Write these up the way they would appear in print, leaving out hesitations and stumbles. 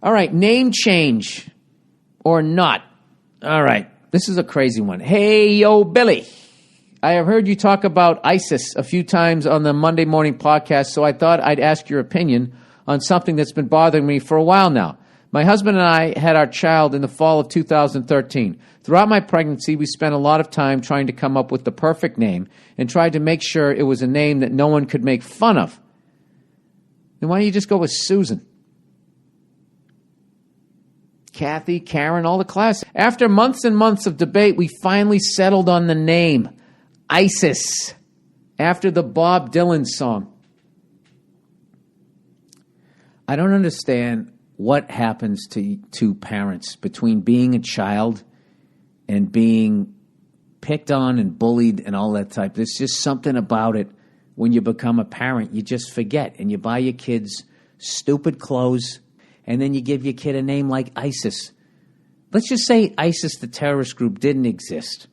All right, name change or not. All right, this is a crazy one. Hey, yo, Billy. I have heard you talk about ISIS a few times on the Monday morning podcast, so I thought I'd ask your opinion on something that's been bothering me for a while now. My husband and I had our child in the fall of 2013. Throughout my pregnancy, we spent a lot of time trying to come up with the perfect name and tried to make sure it was a name that no one could make fun of. Then why don't you just go with Susan? Kathy, Karen, all the class. After months and months of debate, we finally settled on the name, ISIS, after the Bob Dylan song. I don't understand what happens to parents between being a child and being picked on and bullied and all that type. There's just something about it when you become a parent. You just forget, and you buy your kids stupid clothes, and then you give your kid a name like ISIS. Let's just say ISIS, the terrorist group, didn't exist.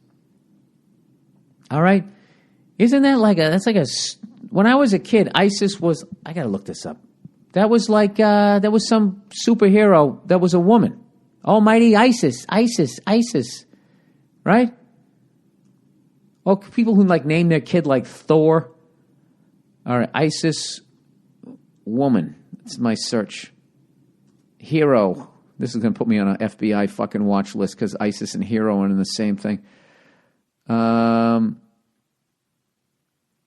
All right? Isn't that when I was a kid, ISIS was, I got to look this up. That was like, there was some superhero that was a woman. Almighty ISIS, ISIS, ISIS. Right? Well, people who name their kid like Thor. All right, ISIS woman. That's my search. Hero. This is going to put me on an FBI fucking watch list because ISIS and hero are in the same thing.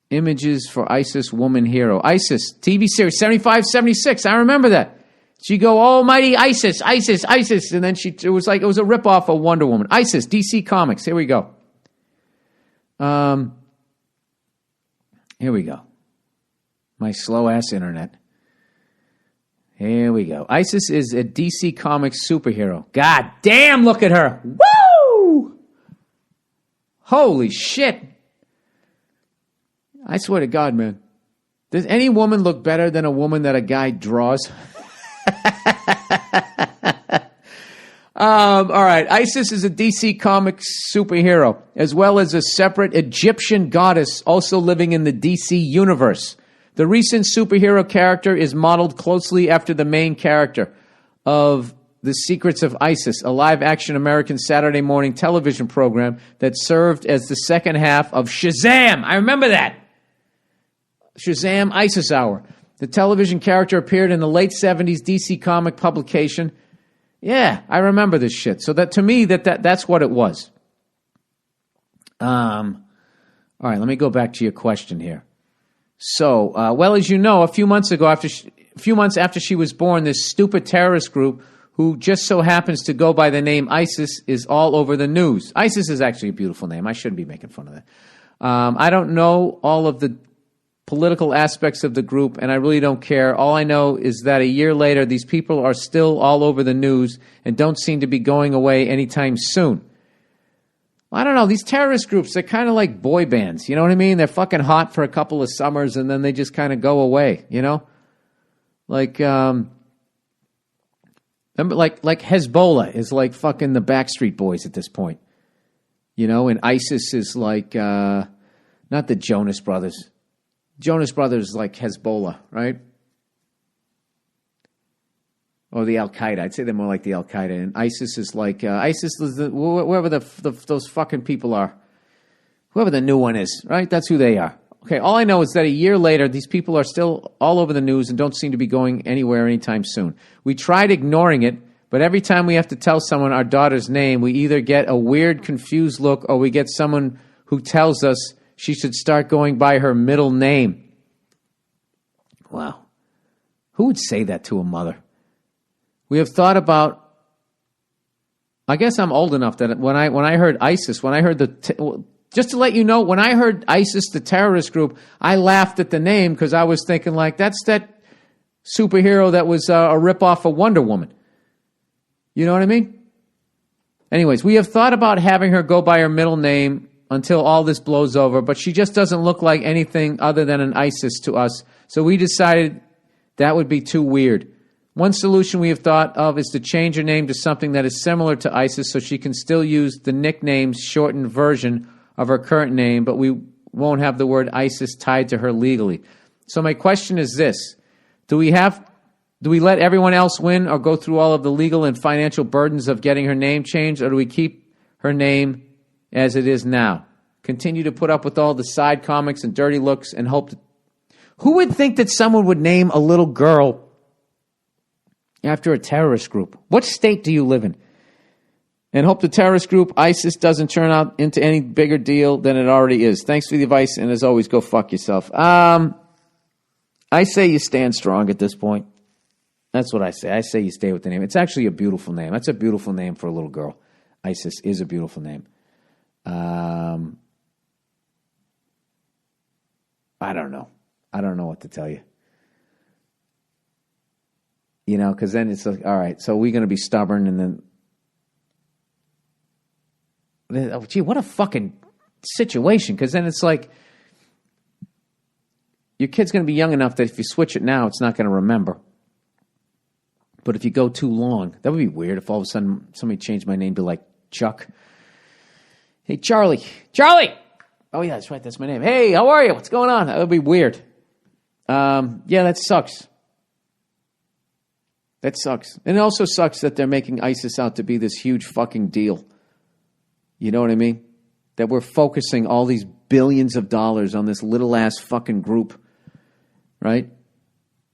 Images for ISIS woman hero. ISIS, TV series, 75, 76. I remember that. She go, almighty ISIS, ISIS, ISIS. And then it was a ripoff of Wonder Woman. ISIS, DC Comics. Here we go. Here we go. My slow-ass internet. Here we go. ISIS is a DC Comics superhero. God damn, look at her. Woo! Holy shit. I swear to God, man. Does any woman look better than a woman that a guy draws? All right. ISIS is a DC Comics superhero, as well as a separate Egyptian goddess also living in the DC universe. The recent superhero character is modeled closely after the main character of The Secrets of ISIS, a live-action American Saturday morning television program that served as the second half of Shazam. I remember that. Shazam ISIS Hour. The television character appeared in the late 70s DC comic publication. Yeah, I remember this shit. So that to me, that's what it was. All right, let me go back to your question here. So, well, as you know, a few months after she was born, this stupid terrorist group who just so happens to go by the name ISIS is all over the news. ISIS is actually a beautiful name. I shouldn't be making fun of that. I don't know all of the political aspects of the group, and I really don't care. All I know is that a year later, these people are still all over the news and don't seem to be going away anytime soon. I don't know. These terrorist groups, they're kind of like boy bands. You know what I mean? They're fucking hot for a couple of summers, and then they just kind of go away, you know? Like Hezbollah is like fucking the Backstreet Boys at this point. You know, and ISIS is like, not the Jonas Brothers. Jonas Brothers is like Hezbollah, right? Or the Al-Qaeda. I'd say they're more like the Al-Qaeda. And ISIS is like, ISIS is whoever those fucking people are. Whoever the new one is, right? That's who they are. Okay, all I know is that a year later, these people are still all over the news and don't seem to be going anywhere anytime soon. We tried ignoring it, but every time we have to tell someone our daughter's name, we either get a weird, confused look or we get someone who tells us she should start going by her middle name. Wow. Who would say that to a mother? We have thought about, I guess I'm old enough that when I heard ISIS, when I heard just to let you know, when I heard ISIS, the terrorist group, I laughed at the name because I was thinking like, that's that superhero that was a ripoff of Wonder Woman. You know what I mean? Anyways, we have thought about having her go by her middle name until all this blows over, but she just doesn't look like anything other than an ISIS to us. So we decided that would be too weird. One solution we have thought of is to change her name to something that is similar to ISIS so she can still use the nickname's shortened version of her current name, but we won't have the word ISIS tied to her legally. So my question is this. Do we have Do we let everyone else win or go through all of the legal and financial burdens of getting her name changed, or do we keep her name as it is now? Continue to put up with all the side comics and dirty looks and hope... Who would think that someone would name a little girl after a terrorist group? What state do you live in? And hope the terrorist group ISIS doesn't turn out into any bigger deal than it already is. Thanks for the advice, and as always, go fuck yourself. I say you stand strong at this point. That's what I say. I say you stay with the name. It's actually a beautiful name. That's a beautiful name for a little girl. ISIS is a beautiful name. I don't know. I don't know what to tell you. You know, because then it's like, all right, so we're going to be stubborn, and then, oh, gee, what a fucking situation. Because then it's like, your kid's going to be young enough that if you switch it now, it's not going to remember. But if you go too long, that would be weird if all of a sudden somebody changed my name to like Chuck. Hey, Charlie. Charlie! Oh, yeah, that's right. That's my name. Hey, how are you? What's going on? That would be weird. Yeah, that sucks. That sucks. And it also sucks that they're making ISIS out to be this huge fucking deal. You know what I mean? That we're focusing all these billions of dollars on this little ass fucking group. Right?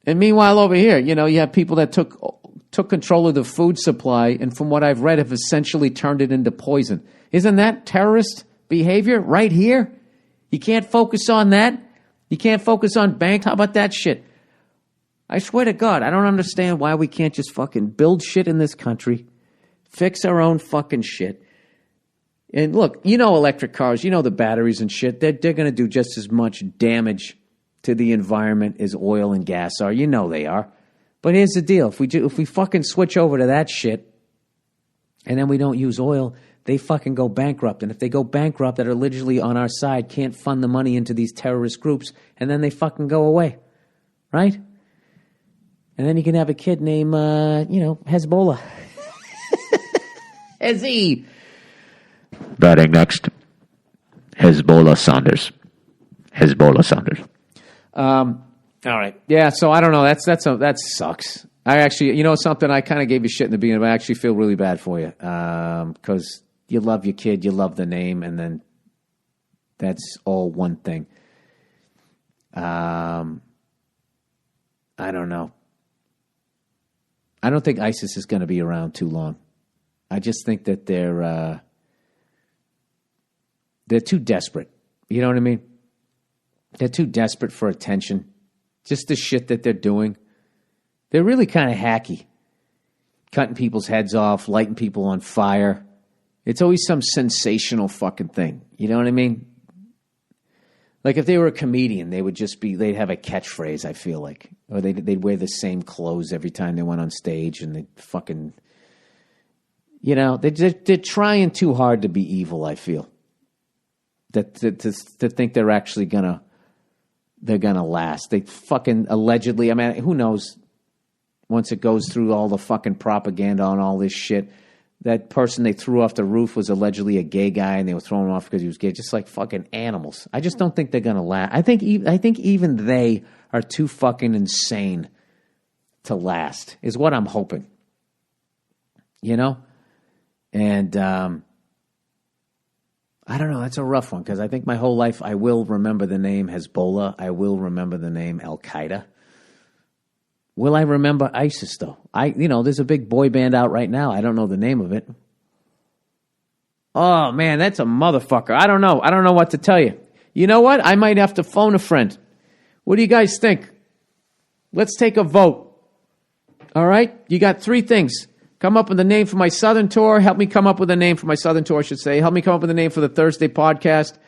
And meanwhile, over here, you know, you have people that took control of the food supply and from what I've read have essentially turned it into poison. Isn't that terrorist behavior right here? You can't focus on that. You can't focus on banks. How about that shit? I swear to God, I don't understand why we can't just fucking build shit in this country, fix our own fucking shit. And look, you know electric cars, you know the batteries and shit, they're going to do just as much damage to the environment as oil and gas are. You know they are. But here's the deal. If we fucking switch over to that shit and then we don't use oil, they fucking go bankrupt. And if they go bankrupt, that are literally on our side, can't fund the money into these terrorist groups, and then they fucking go away. Right? And then you can have a kid named, Hezbollah. Hezzy. Batting next, Hezbollah Saunders. Hezbollah Saunders. All right. Yeah, so I don't know. That sucks. I actually, you know something, I kind of gave you shit in the beginning, but I actually feel really bad for you. Because you love your kid, you love the name, and then that's all one thing. I don't know. I don't think ISIS is going to be around too long. I just think that they're too desperate. You know what I mean? They're too desperate for attention. Just the shit that they're doing. They're really kind of hacky. Cutting people's heads off, lighting people on fire. It's always some sensational fucking thing. You know what I mean? Like if they were a comedian, they'd have a catchphrase, I feel like. Or they'd wear the same clothes every time they went on stage and they'd fucking... You know, they're trying too hard to be evil, I feel. To think they're actually gonna last. They fucking allegedly, I mean, who knows? Once it goes through all the fucking propaganda on all this shit, that person they threw off the roof was allegedly a gay guy, and they were throwing him off because he was gay. Just like fucking animals. I just don't think they're gonna last. I think even they are too fucking insane to last. Is what I'm hoping. You know, and I don't know. That's a rough one because I think my whole life I will remember the name Hezbollah. I will remember the name Al Qaeda. Will I remember ISIS though? There's a big boy band out right now. I don't know the name of it. Oh man, that's a motherfucker. I don't know. I don't know what to tell you. You know what? I might have to phone a friend. What do you guys think? Let's take a vote. All right? You got 3 things. Come up with a name for my Southern tour. Help me come up with a name for my Southern tour, I should say. Help me come up with a name for the Thursday podcast.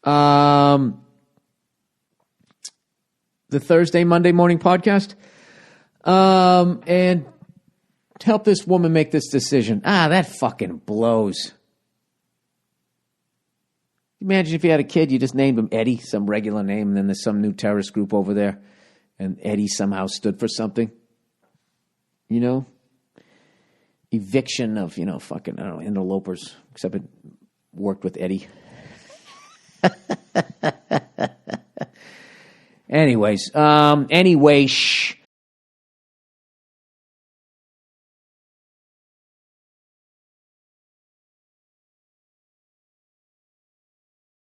The Thursday, Monday morning podcast. And help this woman make this decision. That fucking blows. Imagine if you had a kid, you just named him Eddie, some regular name, and then there's some new terrorist group over there, and Eddie somehow stood for something. You know? Eviction of, fucking, I don't know, interlopers, except it worked with Eddie. Anyways,